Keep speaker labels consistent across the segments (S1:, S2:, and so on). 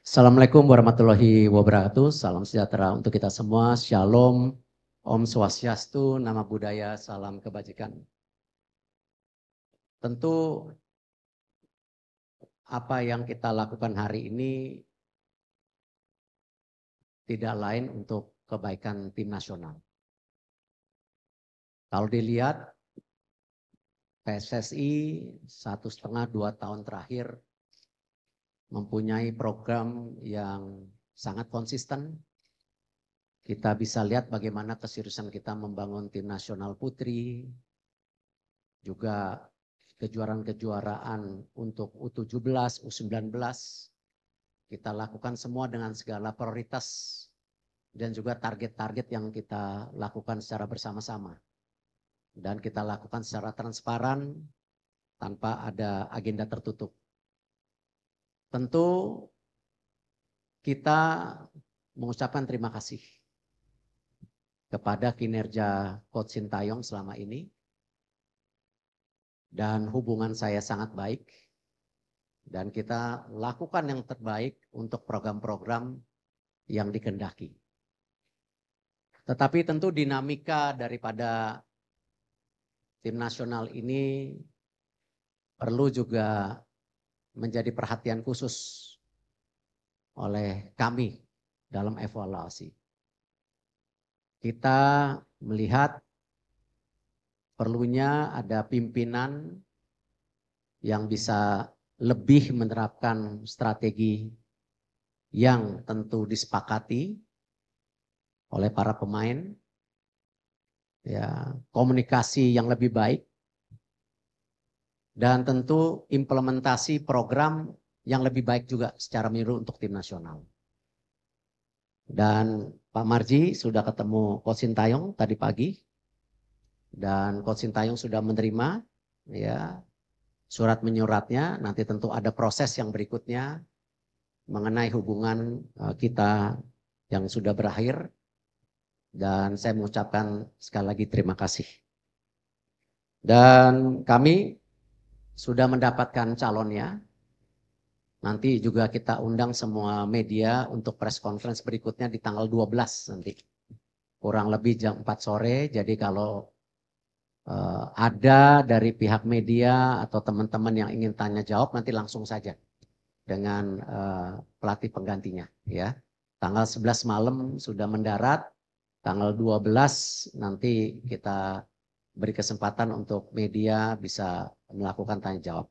S1: Assalamualaikum warahmatullahi wabarakatuh. Salam sejahtera untuk kita semua. Shalom, Om Swastiastu, Nama Budaya, salam kebajikan. Tentu apa yang kita lakukan hari ini tidak lain untuk kebaikan tim nasional. Kalau dilihat PSSI 1,5-2 tahun terakhir mempunyai program yang sangat konsisten. Kita bisa lihat bagaimana keseriusan kita membangun tim nasional putri, juga kejuaraan-kejuaraan untuk U17, U19. Kita lakukan semua dengan segala prioritas dan juga target-target yang kita lakukan secara bersama-sama. Dan kita lakukan secara transparan tanpa ada agenda tertutup. Tentu kita mengucapkan terima kasih kepada kinerja Coach Sintayong selama ini. Dan hubungan saya sangat baik. Dan kita lakukan yang terbaik untuk program-program yang dikehendaki. Tetapi tentu dinamika daripada tim nasional ini perlu juga menjadi perhatian khusus oleh kami dalam evaluasi. Kita melihat perlunya ada pimpinan yang bisa lebih menerapkan strategi yang tentu disepakati oleh para pemain, ya, komunikasi yang lebih baik, dan tentu implementasi program yang lebih baik juga secara menyeluruh untuk tim nasional. Dan Pak Marji sudah ketemu Coach Sintayong tadi pagi, dan Coach Sintayong sudah menerima ya surat menyuratnya. Nanti tentu ada proses yang berikutnya mengenai hubungan kita yang sudah berakhir, dan saya mengucapkan sekali lagi terima kasih. Dan kami sudah mendapatkan calonnya. Nanti juga kita undang semua media untuk press conference berikutnya di tanggal 12 nanti. Kurang lebih jam 4 sore. Jadi kalau ada dari pihak media atau teman-teman yang ingin tanya jawab, nanti langsung saja dengan pelatih penggantinya. Ya. Tanggal 11 malam sudah mendarat. Tanggal 12 nanti kita beri kesempatan untuk media bisa melakukan tanya jawab.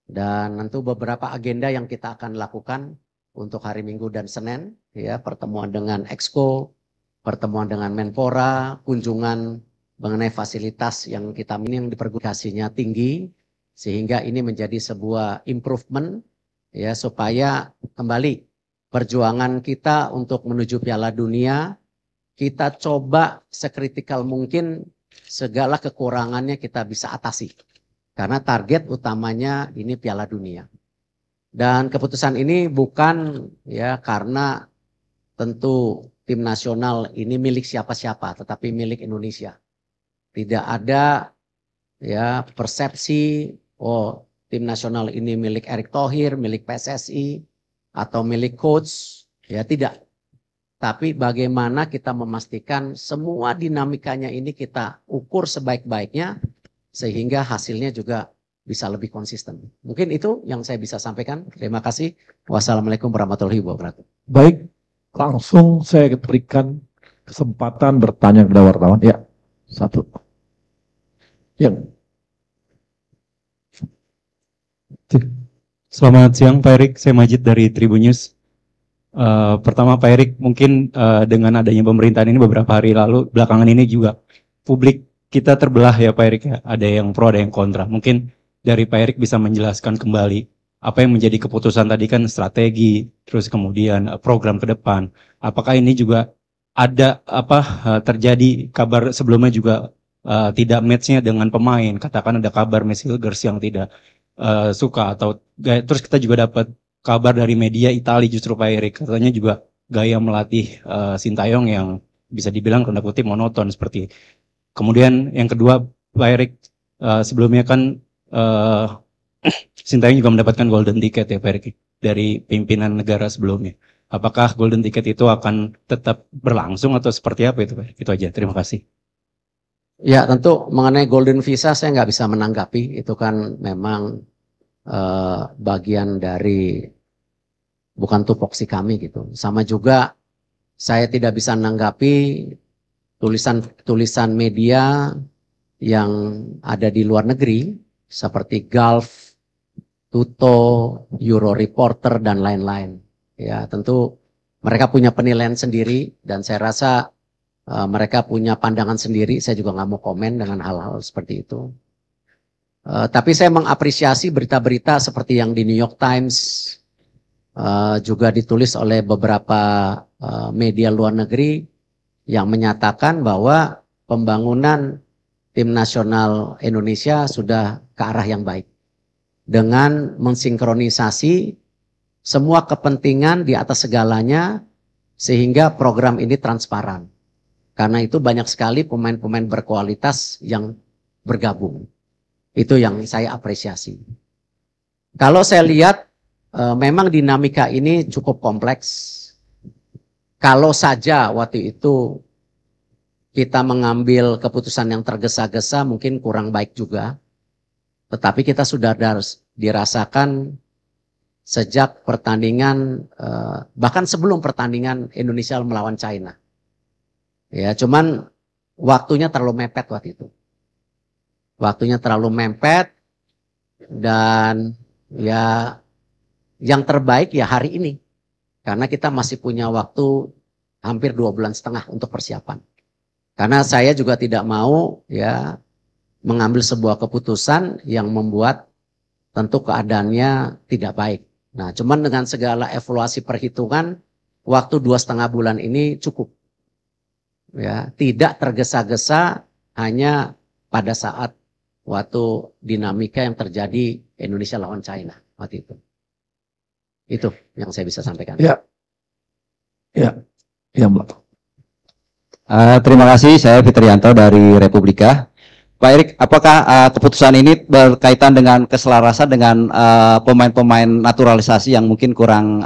S1: Dan tentu beberapa agenda yang kita akan lakukan untuk hari Minggu dan Senin, ya, pertemuan dengan Exco, pertemuan dengan Menpora, kunjungan mengenai fasilitas yang kita yang dipergulasinya tinggi, sehingga ini menjadi sebuah improvement, ya, supaya kembali perjuangan kita untuk menuju Piala Dunia, kita coba sekritikal mungkin segala kekurangannya kita bisa atasi. Karena target utamanya ini Piala Dunia. Dan keputusan ini bukan ya karena tentu tim nasional ini milik siapa-siapa, tetapi milik Indonesia. Tidak ada ya persepsi tim nasional ini milik Erick Thohir, milik PSSI atau milik coach, ya tidak. Tapi bagaimana kita memastikan semua dinamikanya ini kita ukur sebaik-baiknya sehingga hasilnya juga bisa lebih konsisten. Mungkin itu yang saya bisa sampaikan. Terima kasih. Wassalamualaikum warahmatullahi wabarakatuh.
S2: Baik, langsung saya berikan kesempatan bertanya kepada wartawan. Ya, satu. Ya.
S3: Selamat siang Pak Erik, saya Majid dari Tribun News. Pertama Pak Erik, mungkin dengan adanya pemerintahan ini beberapa hari lalu, belakangan ini juga publik kita terbelah ya Pak Erik ya, ada yang pro, ada yang kontra. Mungkin dari Pak Erik bisa menjelaskan kembali apa yang menjadi keputusan tadi kan strategi, terus kemudian program ke depan. Apakah ini juga ada terjadi kabar sebelumnya juga tidak match-nya dengan pemain, katakan ada kabar Messi Hilgers yang tidak suka, atau terus kita juga dapat kabar dari media Italia justru Pak Erik katanya juga gaya melatih Sintayong yang bisa dibilang tanda kutip monoton seperti. Kemudian yang kedua Pak Erik sebelumnya kan Sintayong juga mendapatkan golden ticket ya Pak Erik dari pimpinan negara sebelumnya. Apakah golden ticket itu akan tetap berlangsung atau seperti apa itu Pak Erik? Itu aja, terima kasih.
S1: Ya tentu mengenai golden visa saya nggak bisa menanggapi, itu kan memang bagian dari bukan tupoksi kami gitu. Sama juga saya tidak bisa menanggapi tulisan media yang ada di luar negeri seperti Gulf, Tuto, Euro Reporter dan lain-lain. Ya tentu mereka punya penilaian sendiri dan saya rasa mereka punya pandangan sendiri. Saya juga nggak mau komen dengan hal-hal seperti itu. Tapi saya mengapresiasi berita-berita seperti yang di New York Times, juga ditulis oleh beberapa media luar negeri yang menyatakan bahwa pembangunan tim nasional Indonesia sudah ke arah yang baik dengan mensinkronisasi semua kepentingan di atas segalanya sehingga program ini transparan. Karena itu banyak sekali pemain-pemain berkualitas yang bergabung. Itu yang saya apresiasi. Kalau saya lihat memang dinamika ini cukup kompleks. Kalau saja waktu itu kita mengambil keputusan yang tergesa-gesa mungkin kurang baik juga. Tetapi kita sudah dirasakan sejak pertandingan, bahkan sebelum pertandingan Indonesia melawan China. Ya, cuman waktunya terlalu mepet waktu itu. Waktunya terlalu mepet dan ya yang terbaik ya hari ini. Karena kita masih punya waktu hampir 2,5 bulan untuk persiapan. Karena saya juga tidak mau ya mengambil sebuah keputusan yang membuat tentu keadaannya tidak baik. Nah, cuman dengan segala evaluasi perhitungan, waktu 2,5 bulan ini cukup. Ya, tidak tergesa-gesa hanya pada saat waktu dinamika yang terjadi Indonesia lawan China waktu itu. Itu yang saya bisa sampaikan.
S2: Ya, Mbak.
S4: Terima kasih, saya Fitrianto dari Republika. Pak Erik, apakah keputusan ini berkaitan dengan keselarasan dengan pemain-pemain naturalisasi yang mungkin kurang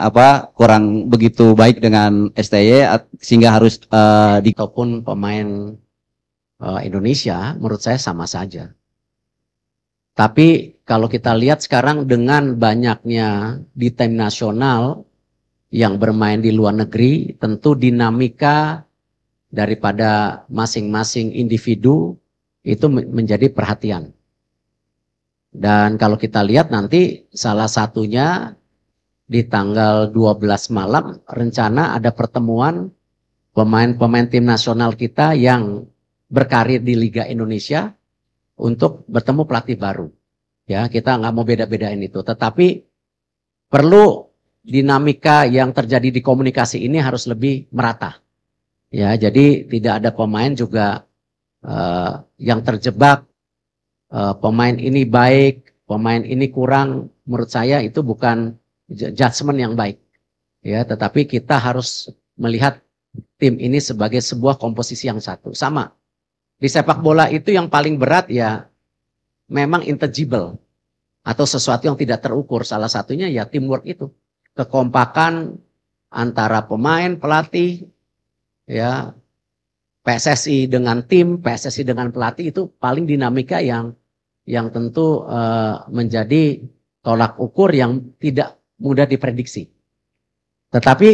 S4: begitu baik dengan STY sehingga harus
S1: ataupun pemain Indonesia menurut saya sama saja. Tapi kalau kita lihat sekarang dengan banyaknya di tim nasional yang bermain di luar negeri, tentu dinamika daripada masing-masing individu itu menjadi perhatian. Dan kalau kita lihat nanti salah satunya di tanggal 12 malam rencana ada pertemuan pemain-pemain tim nasional kita yang berkarir di Liga Indonesia untuk bertemu pelatih baru. Ya, kita nggak mau beda-bedain itu. Tetapi perlu dinamika yang terjadi di komunikasi ini harus lebih merata. Ya, jadi tidak ada pemain juga yang terjebak pemain ini baik, pemain ini kurang. Menurut saya itu bukan judgement yang baik. Ya, tetapi kita harus melihat tim ini sebagai sebuah komposisi yang satu. Sama. Di sepak bola itu yang paling berat ya memang intangible atau sesuatu yang tidak terukur. Salah satunya ya teamwork itu. Kekompakan antara pemain, pelatih, ya PSSI dengan tim, PSSI dengan pelatih itu paling dinamika yang tentu menjadi tolak ukur yang tidak mudah diprediksi. Tetapi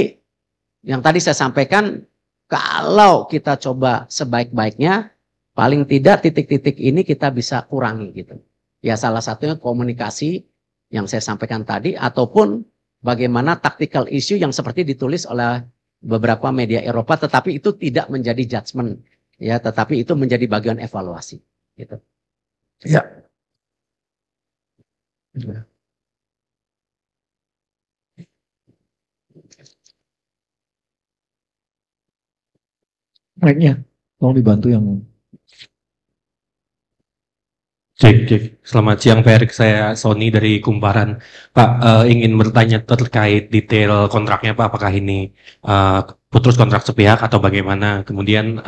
S1: yang tadi saya sampaikan, kalau kita coba sebaik-baiknya, paling tidak titik-titik ini kita bisa kurangi gitu. Ya salah satunya komunikasi yang saya sampaikan tadi, ataupun bagaimana tactical issue yang seperti ditulis oleh beberapa media Eropa, tetapi itu tidak menjadi judgement, ya, tetapi itu menjadi bagian evaluasi. Gitu.
S2: Ya. Mic-nya, tolong dibantu yang.
S5: Cek. Selamat siang Pak Erik, saya Sony dari Kumparan. Pak, ingin bertanya terkait detail kontraknya Pak, apakah ini putus kontrak sepihak atau bagaimana? Kemudian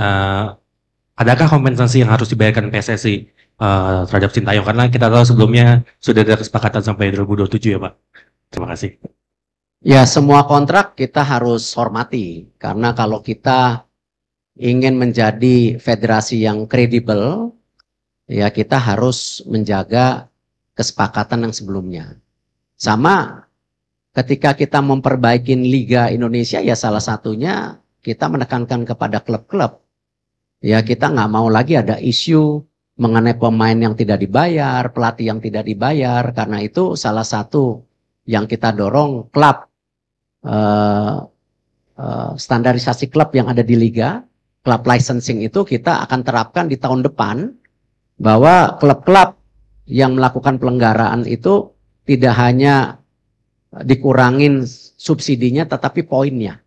S5: adakah kompensasi yang harus dibayarkan PSSI terhadap Sintayong? Karena kita tahu sebelumnya sudah ada kesepakatan sampai 2027 ya Pak. Terima kasih.
S1: Ya, semua kontrak kita harus hormati. Karena kalau kita ingin menjadi federasi yang kredibel, ya kita harus menjaga kesepakatan yang sebelumnya. Sama ketika kita memperbaiki Liga Indonesia, ya salah satunya kita menekankan kepada klub-klub. Ya kita nggak mau lagi ada isu mengenai pemain yang tidak dibayar, pelatih yang tidak dibayar. Karena itu salah satu yang kita dorong klub, standarisasi klub yang ada di Liga, klub licensing itu kita akan terapkan di tahun depan, bahwa klub-klub yang melakukan pelanggaran itu tidak hanya dikurangin subsidinya tetapi poinnya.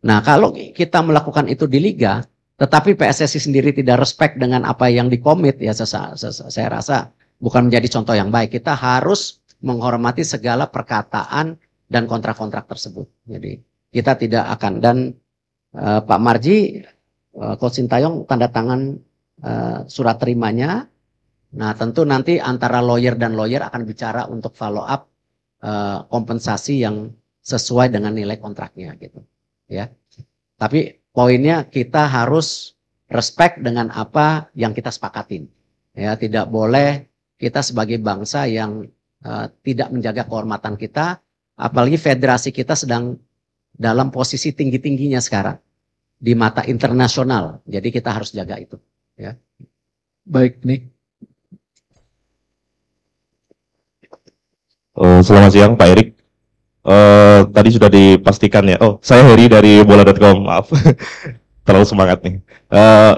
S1: Nah, kalau kita melakukan itu di liga, tetapi PSSI sendiri tidak respect dengan apa yang dikomit, ya saya rasa bukan menjadi contoh yang baik. Kita harus menghormati segala perkataan dan kontrak-kontrak tersebut. Jadi kita tidak akan, dan Pak Marji, Coach Sintayong tanda tangan surat terimanya. Nah, tentu nanti antara lawyer dan lawyer akan bicara untuk follow up kompensasi yang sesuai dengan nilai kontraknya gitu. Ya. Tapi poinnya kita harus respect dengan apa yang kita sepakatin. Ya, tidak boleh kita sebagai bangsa yang tidak menjaga kehormatan kita, apalagi federasi kita sedang dalam posisi tinggi-tingginya sekarang di mata internasional. Jadi kita harus jaga itu, ya.
S2: Baik, Nick.
S6: Selamat siang Pak Erik. Tadi sudah dipastikan ya. Oh, saya Heri dari bola.com. Maaf, terlalu semangat nih.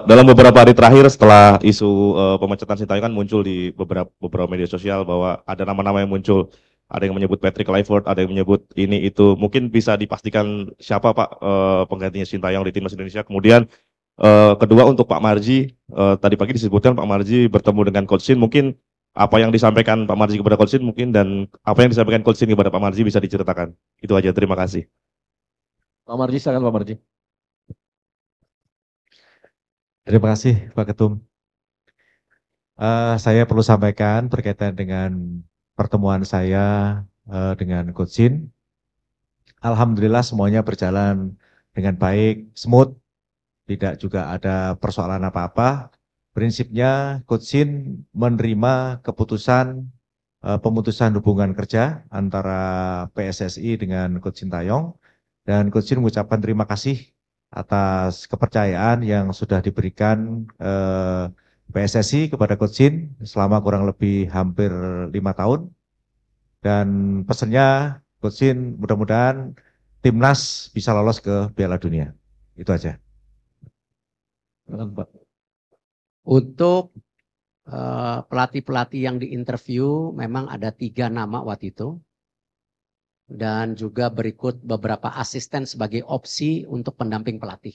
S6: Dalam beberapa hari terakhir setelah isu pemecatan Sintayong kan muncul di beberapa media sosial bahwa ada nama-nama yang muncul. Ada yang menyebut Patrick Kluivert, ada yang menyebut ini itu. Mungkin bisa dipastikan siapa Pak penggantinya Sintayong di timnas Indonesia. Kemudian kedua untuk Pak Marji, tadi pagi disebutkan Pak Marji bertemu dengan Coach Shin. Mungkin apa yang disampaikan Pak Marji kepada Coach Shin mungkin, dan apa yang disampaikan Coach Shin kepada Pak Marji bisa diceritakan. Itu aja, terima kasih.
S2: Pak Marji, silakan Pak Marji.
S7: Terima kasih Pak Ketum. Saya perlu sampaikan berkaitan dengan pertemuan saya dengan Coach Shin. Alhamdulillah semuanya berjalan dengan baik, smooth, tidak juga ada persoalan apa-apa. Prinsipnya Coach Shin menerima keputusan pemutusan hubungan kerja antara PSSI dengan Coach Sintayong, dan Coach Shin mengucapkan terima kasih atas kepercayaan yang sudah diberikan PSSI kepada Coach Shin selama kurang lebih hampir 5 tahun. Dan pesannya Coach Shin mudah-mudahan timnas bisa lolos ke Piala Dunia. Itu aja.
S1: Untuk pelatih-pelatih yang diinterview memang ada 3 nama waktu itu. Dan juga berikut beberapa asisten sebagai opsi untuk pendamping pelatih.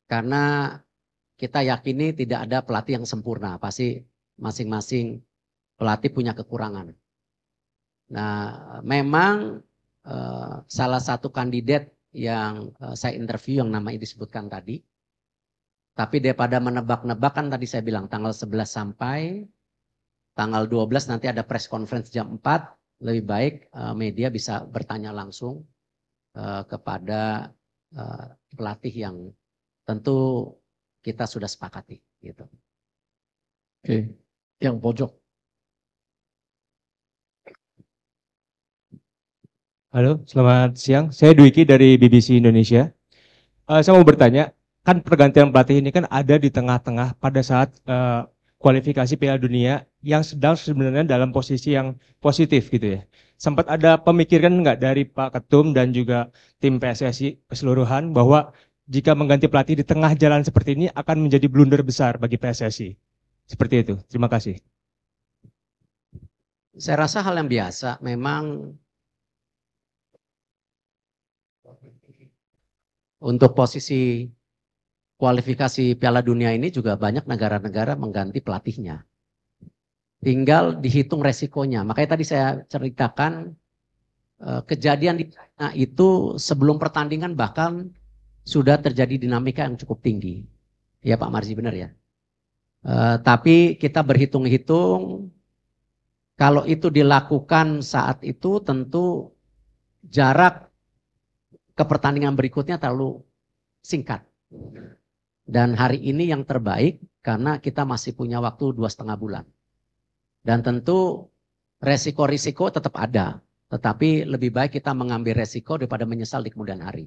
S1: Karena kita yakini tidak ada pelatih yang sempurna. Pasti masing-masing pelatih punya kekurangan. Nah, memang salah satu kandidat yang saya interview yang namanya disebutkan tadi. Tapi daripada menebak-nebak, kan tadi saya bilang tanggal 11 sampai tanggal 12 nanti ada press conference jam 4. Lebih baik media bisa bertanya langsung kepada pelatih yang tentu kita sudah sepakati. Gitu.
S2: Oke, yang pojok.
S8: Halo, selamat siang. Saya Dwiki dari BBC Indonesia. Saya mau bertanya, kan pergantian pelatih ini kan ada di tengah-tengah pada saat kualifikasi Piala Dunia yang sedang sebenarnya dalam posisi yang positif gitu ya. Sempat ada pemikiran nggak dari Pak Ketum dan juga tim PSSI keseluruhan bahwa jika mengganti pelatih di tengah jalan seperti ini akan menjadi blunder besar bagi PSSI? Seperti itu. Terima kasih.
S1: Saya rasa hal yang biasa. Memang untuk posisi kualifikasi Piala Dunia ini juga banyak negara-negara mengganti pelatihnya. Tinggal dihitung resikonya. Makanya tadi saya ceritakan kejadian di China itu sebelum pertandingan bahkan sudah terjadi dinamika yang cukup tinggi. Ya Pak Marzi, benar ya? Tapi kita berhitung-hitung, kalau itu dilakukan saat itu tentu jarak ke pertandingan berikutnya terlalu singkat. Dan hari ini yang terbaik karena kita masih punya waktu 2,5 bulan. Dan tentu resiko-risiko tetap ada. Tetapi lebih baik kita mengambil resiko daripada menyesal di kemudian hari.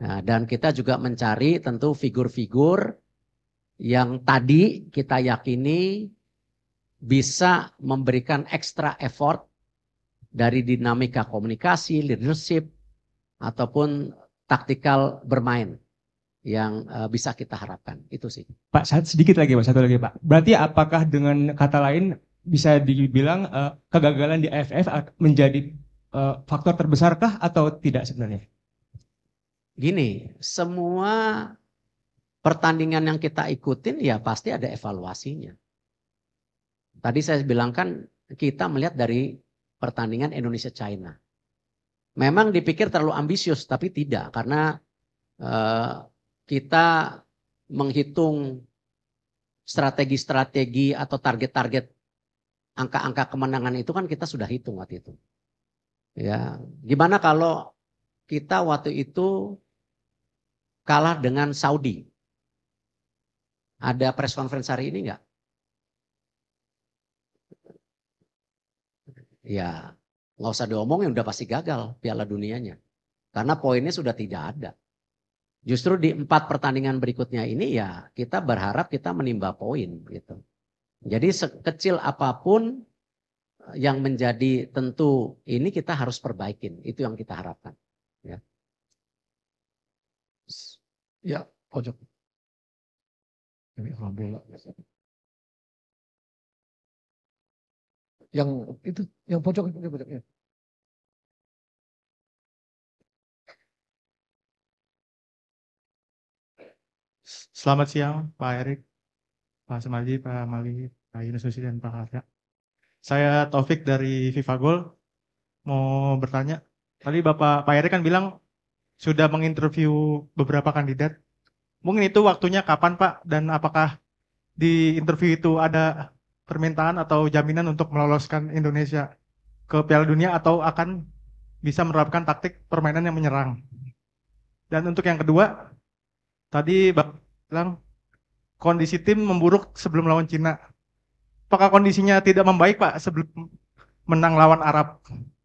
S1: Nah, dan kita juga mencari tentu figur-figur yang tadi kita yakini bisa memberikan extra effort dari dinamika komunikasi, leadership, ataupun taktikal bermain yang bisa kita harapkan. Itu sih.
S8: Pak, sedikit lagi Pak, satu lagi Pak. Berarti apakah dengan kata lain bisa dibilang kegagalan di AFF menjadi faktor terbesarkah atau tidak sebenarnya?
S1: Gini, semua pertandingan yang kita ikutin ya pasti ada evaluasinya. Tadi saya bilang kan kita melihat dari pertandingan Indonesia-China. Memang dipikir terlalu ambisius, tapi tidak. Karena kita menghitung strategi-strategi atau target-target angka-angka kemenangan itu kan kita sudah hitung waktu itu. Ya, gimana kalau kita waktu itu kalah dengan Saudi? Ada press conference hari ini enggak? Ya, nggak usah diomongin, udah pasti gagal Piala Dunianya. Karena poinnya sudah tidak ada. Justru di 4 pertandingan berikutnya ini ya kita berharap kita menimba poin gitu. Jadi sekecil apapun yang menjadi tentu ini kita harus perbaikin. Itu yang kita harapkan. Ya,
S2: Ya, pojok. Ini orang bola. Yang itu, yang pojok itu pojoknya.
S9: Selamat siang Pak Erik, Pak Sumarji, Pak Mali, Pak Yunus Nusi, dan Pak Arya. Saya Taufik dari FIFA Goal. Mau bertanya, tadi Pak Erik kan bilang sudah menginterview beberapa kandidat. Mungkin itu waktunya kapan Pak? Dan apakah di interview itu ada permintaan atau jaminan untuk meloloskan Indonesia ke Piala Dunia atau akan bisa menerapkan taktik permainan yang menyerang? Dan untuk yang kedua, tadi Bapak bilang kondisi tim memburuk sebelum lawan Cina. Apakah kondisinya tidak membaik Pak sebelum menang lawan Arab?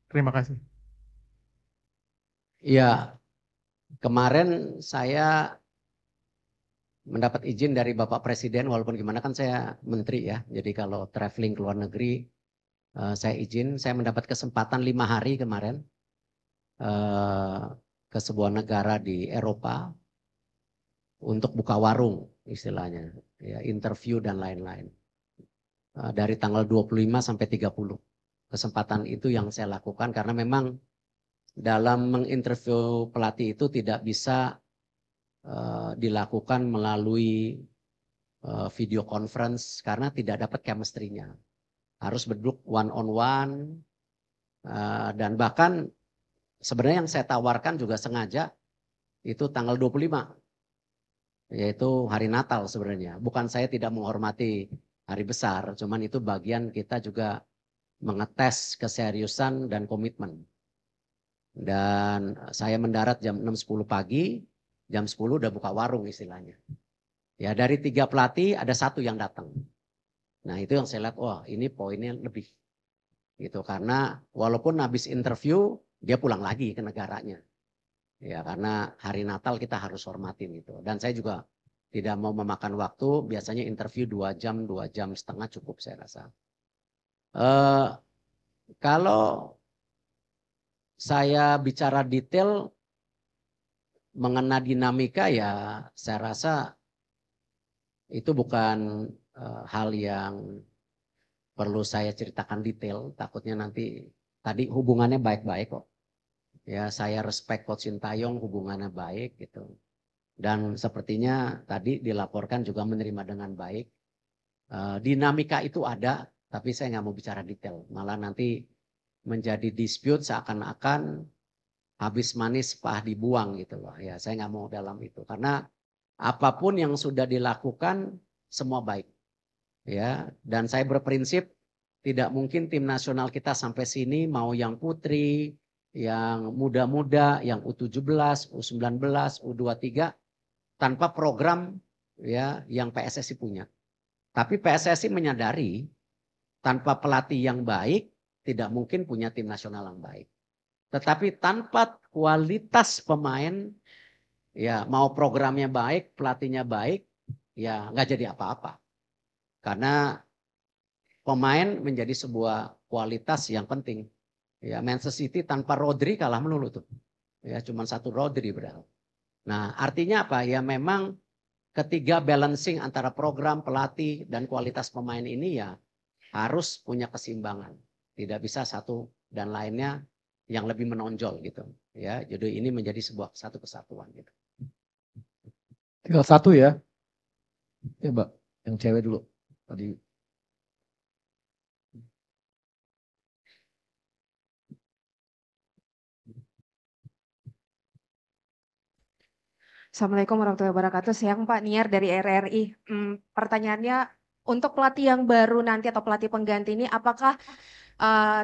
S9: Terima kasih.
S1: ya kemarin saya mendapat izin dari Bapak Presiden, walaupun gimana kan saya menteri ya. Jadi kalau traveling ke luar negeri saya izin, saya mendapat kesempatan 5 hari kemarin ke sebuah negara di Eropa untuk buka warung istilahnya, ya, interview dan lain-lain. Dari tanggal 25 sampai 30. Kesempatan itu yang saya lakukan karena memang dalam menginterview pelatih itu tidak bisa dilakukan melalui video conference karena tidak dapat chemistry-nya. Harus berduduk one on one dan bahkan sebenarnya yang saya tawarkan juga sengaja itu tanggal 25 yaitu hari Natal sebenarnya. Bukan saya tidak menghormati hari besar, cuman itu bagian kita juga mengetes keseriusan dan komitmen. Dan saya mendarat jam 6.10 pagi, jam 10 udah buka warung istilahnya. Ya dari 3 pelatih ada 1 yang datang. Nah itu yang saya lihat, wah ini poinnya lebih. Gitu, karena walaupun habis interview dia pulang lagi ke negaranya. Ya karena hari Natal kita harus hormatin itu. Dan saya juga tidak mau memakan waktu, biasanya interview 2 jam, 2 jam setengah cukup saya rasa. Kalau saya bicara detail mengenai dinamika ya saya rasa itu bukan hal yang perlu saya ceritakan detail. Takutnya nanti tadi hubungannya baik-baik kok. Ya saya respect Coach Sintayong, hubungannya baik gitu. Dan sepertinya tadi dilaporkan juga menerima dengan baik. Dinamika itu ada, tapi saya nggak mau bicara detail. Malah nanti menjadi dispute seakan-akan habis manis pah dibuang gitu loh. Ya saya nggak mau dalam itu. Karena apapun yang sudah dilakukan semua baik. ya. Dan saya berprinsip tidak mungkin tim nasional kita sampai sini mau yang putri, yang muda-muda, yang U17, U19, U23 tanpa program ya yang PSSI punya. Tapi PSSI menyadari tanpa pelatih yang baik tidak mungkin punya tim nasional yang baik. Tetapi tanpa kualitas pemain, ya mau programnya baik, pelatihnya baik, ya nggak jadi apa-apa. Karena pemain menjadi sebuah kualitas yang penting. Ya Manchester City tanpa Rodri kalah melulu tuh. Ya cuma satu Rodri berarti. Nah artinya apa? Ya memang ketiga balancing antara program, pelatih, dan kualitas pemain ini ya harus punya keseimbangan. Tidak bisa satu dan lainnya yang lebih menonjol gitu. Ya, jadi ini menjadi sebuah satu kesatuan gitu.
S2: Tinggal satu ya. Ya Mbak, yang cewek dulu. Tadi.
S10: Assalamualaikum warahmatullahi wabarakatuh. Siang Pak, Niar dari RRI. Pertanyaannya, untuk pelatih yang baru nanti atau pelatih pengganti ini, apakah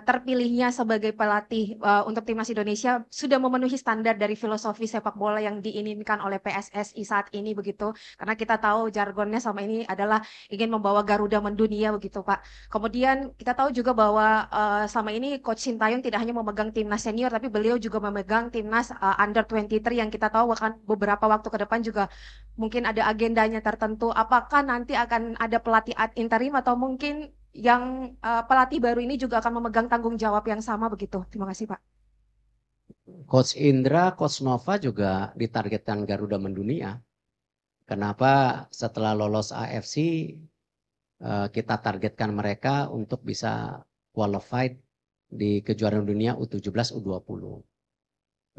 S10: terpilihnya sebagai pelatih untuk timnas Indonesia sudah memenuhi standar dari filosofi sepak bola yang diinginkan oleh PSSI saat ini begitu? Karena kita tahu jargonnya sama ini adalah ingin membawa Garuda mendunia begitu Pak. Kemudian kita tahu juga bahwa selama ini Coach Sintayong tidak hanya memegang timnas senior, tapi beliau juga memegang timnas under 23 yang kita tahu akan beberapa waktu ke depan juga mungkin ada agendanya tertentu. Apakah nanti akan ada pelatih ad interim atau mungkin yang pelatih baru ini juga akan memegang tanggung jawab yang sama begitu? Terima kasih Pak.
S1: Coach Indra, Coach Nova juga ditargetkan Garuda mendunia. Kenapa setelah lolos AFC kita targetkan mereka untuk bisa qualified di kejuaraan dunia U17, U20.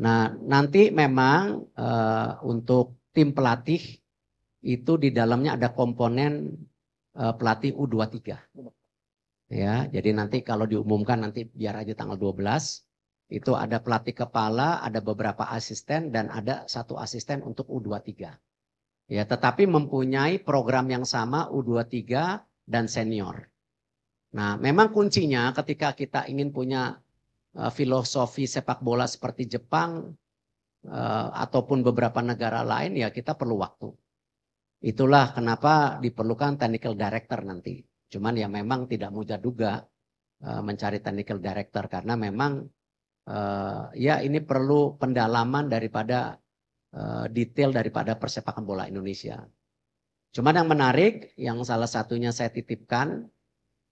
S1: Nah nanti memang untuk tim pelatih itu di dalamnya ada komponen pelatih U23. Ya, jadi nanti kalau diumumkan nanti biar aja tanggal 12 itu ada pelatih kepala, ada beberapa asisten dan ada satu asisten untuk U23. Ya, tetapi mempunyai program yang sama U23 dan senior. Nah, memang kuncinya ketika kita ingin punya filosofi sepak bola seperti Jepang ataupun beberapa negara lain ya kita perlu waktu. Itulah kenapa diperlukan technical director nanti. Cuman ya memang tidak mudah juga mencari technical director karena memang ya ini perlu pendalaman daripada detail daripada persepakan bola Indonesia. Cuman yang menarik yang salah satunya saya titipkan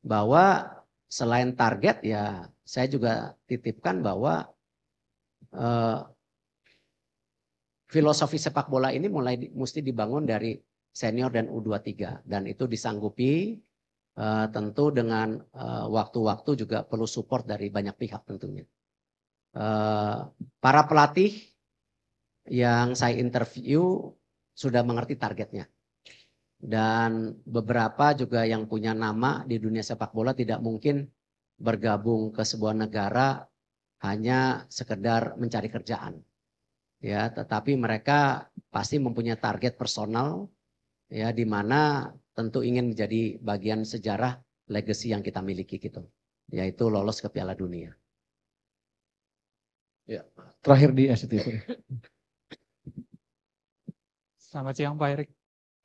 S1: bahwa selain target ya saya juga titipkan bahwa filosofi sepak bola ini mesti dibangun dari senior dan U23 dan itu disanggupi tentu dengan waktu-waktu juga perlu support dari banyak pihak tentunya. Para pelatih yang saya interview sudah mengerti targetnya. Dan beberapa juga yang punya nama di dunia sepak bola tidak mungkin bergabung ke sebuah negara hanya sekedar mencari kerjaan. Ya, tetapi mereka pasti mempunyai target personal ya di mana tentu ingin menjadi bagian sejarah legacy yang kita miliki gitu, yaitu lolos ke Piala Dunia.
S2: Ya, terakhir di SCTV.
S11: Selamat siang Pak Erik.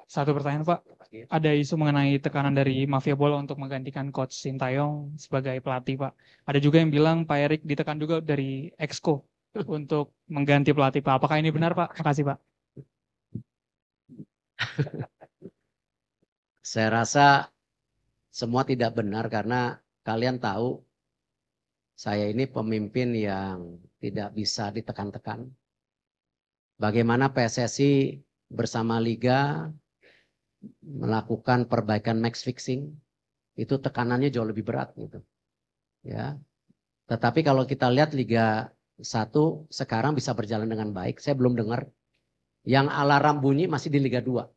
S11: Satu pertanyaan Pak, ada isu mengenai tekanan dari mafia bola untuk menggantikan Coach Sintayong sebagai pelatih Pak. Ada juga yang bilang Pak Erik ditekan juga dari Exco untuk mengganti pelatih Pak. Apakah ini benar Pak? Makasih Pak.
S1: Saya rasa semua tidak benar karena kalian tahu saya ini pemimpin yang tidak bisa ditekan-tekan. Bagaimana PSSI bersama Liga melakukan perbaikan match fixing, itu tekanannya jauh lebih berat gitu. Ya. Tetapi kalau kita lihat Liga 1 sekarang bisa berjalan dengan baik, saya belum dengar yang alarm bunyi masih di Liga 2.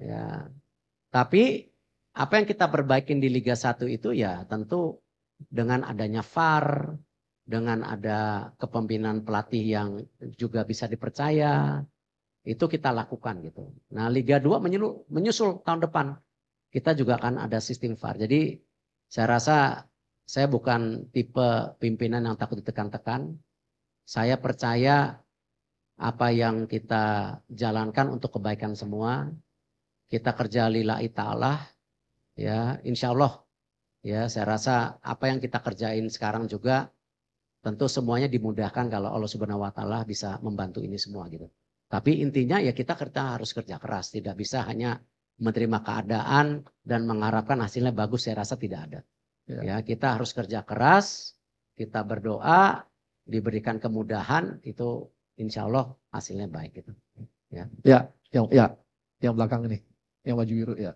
S1: Ya. Tapi apa yang kita perbaikin di Liga 1 itu ya tentu dengan adanya VAR, dengan ada kepemimpinan pelatih yang juga bisa dipercaya, itu kita lakukan gitu. Nah Liga 2 menyusul tahun depan. kita juga akan ada sistem VAR. Jadi saya rasa saya bukan tipe pimpinan yang takut ditekan-tekan. Saya percaya apa yang kita jalankan untuk kebaikan semua. Kita kerja lillahi ta'ala, ya insya Allah. Ya, saya rasa apa yang kita kerjain sekarang juga tentu semuanya dimudahkan kalau Allah Subhanahu wa taala bisa membantu ini semua gitu. Tapi intinya ya kita harus kerja keras, tidak bisa hanya menerima keadaan dan mengharapkan hasilnya bagus, saya rasa tidak ada. Ya, kita harus kerja keras, kita berdoa, diberikan kemudahan, itu insya Allah hasilnya baik gitu. Ya.
S2: Yang belakang ini, yang baju biru ya.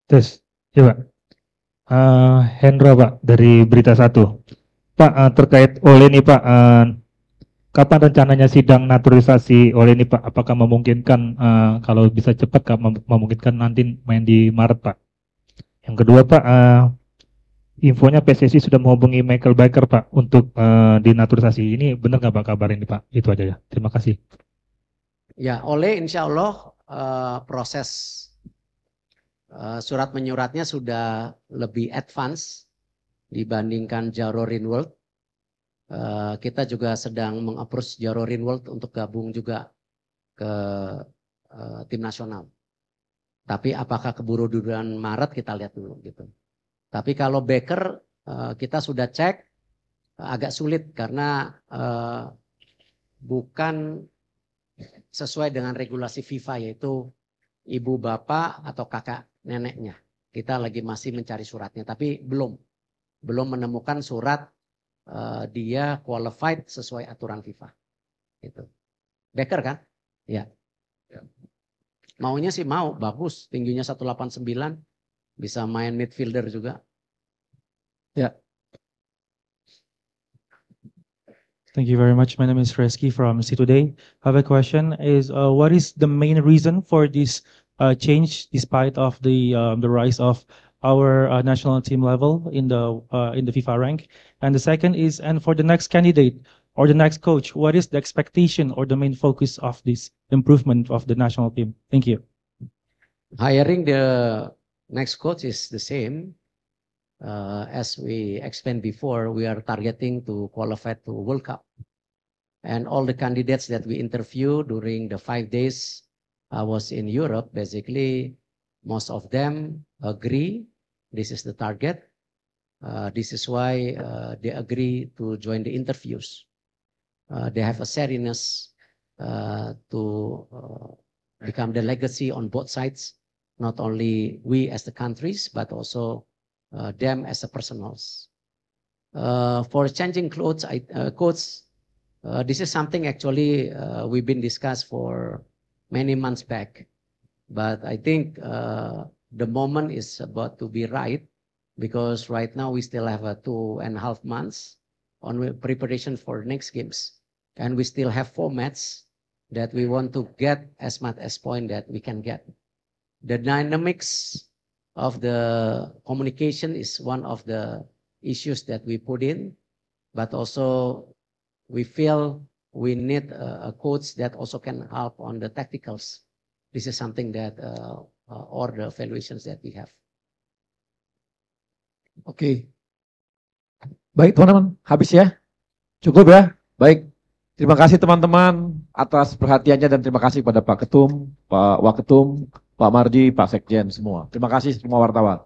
S12: Tes, coba. Hendra Pak dari Berita 1. Pak, terkait oleh ini Pak, kapan rencananya sidang naturalisasi oleh ini Pak? Apakah memungkinkan kalau bisa cepat memungkinkan nanti main di Maret Pak? Yang kedua Pak, infonya PSSI sudah menghubungi Michael Baker Pak untuk dinaturalisasi. Ini benar nggak Pak kabar ini Pak? Itu aja ya. Terima kasih.
S1: Ya, oleh insya Allah proses surat menyuratnya sudah lebih advance dibandingkan Jaro Rinworld. Kita juga sedang meng-approach Jaro Rinworld untuk gabung juga ke tim nasional. Tapi apakah keburu di bulan Maret kita lihat dulu gitu. Tapi kalau Baker kita sudah cek agak sulit karena bukan sesuai dengan regulasi FIFA yaitu ibu bapak atau kakak neneknya. Kita lagi masih mencari suratnya tapi belum menemukan surat dia qualified sesuai aturan FIFA. Gitu. Baker kan? Ya. Maunya sih mau, bagus. Tingginya 189, bisa main midfielder juga.
S2: Ya.
S12: Thank you very much. My name is Reski from C Today. I have a question is what is the main reason for this change despite of the rise of our national team level in the FIFA rank? And the second is, and for the next candidate or the next coach, what is the expectation or the main focus of this improvement of the national team? Thank you.
S1: Hiring the next coach is the same. As we explained before, we are targeting to qualify to World Cup. And all the candidates that we interviewed during the 5 days I was in Europe, basically most of them agree this is the target. This is why they agree to join the interviews. They have a readiness to become the legacy on both sides, not only we as the countries, but also them as the personals. For changing clothes, coach, this is something actually we've been discussed for many months back, but I think the moment is about to be right because right now we still have 2.5 months on preparation for next games, and we still have formats that we want to get as much as point that we can get. The dynamics of the communication is one of the issues that we put in, but also we feel we need a coach that also can help on the tacticals. This is something that or the evaluations that we have.
S2: Oke. Baik teman-teman, habis ya? Cukup ya? Baik. Terima kasih teman-teman atas perhatiannya dan terima kasih pada Pak Ketum, Pak Waketum, Pak Marji, Pak Sekjen semua. Terima kasih semua wartawan.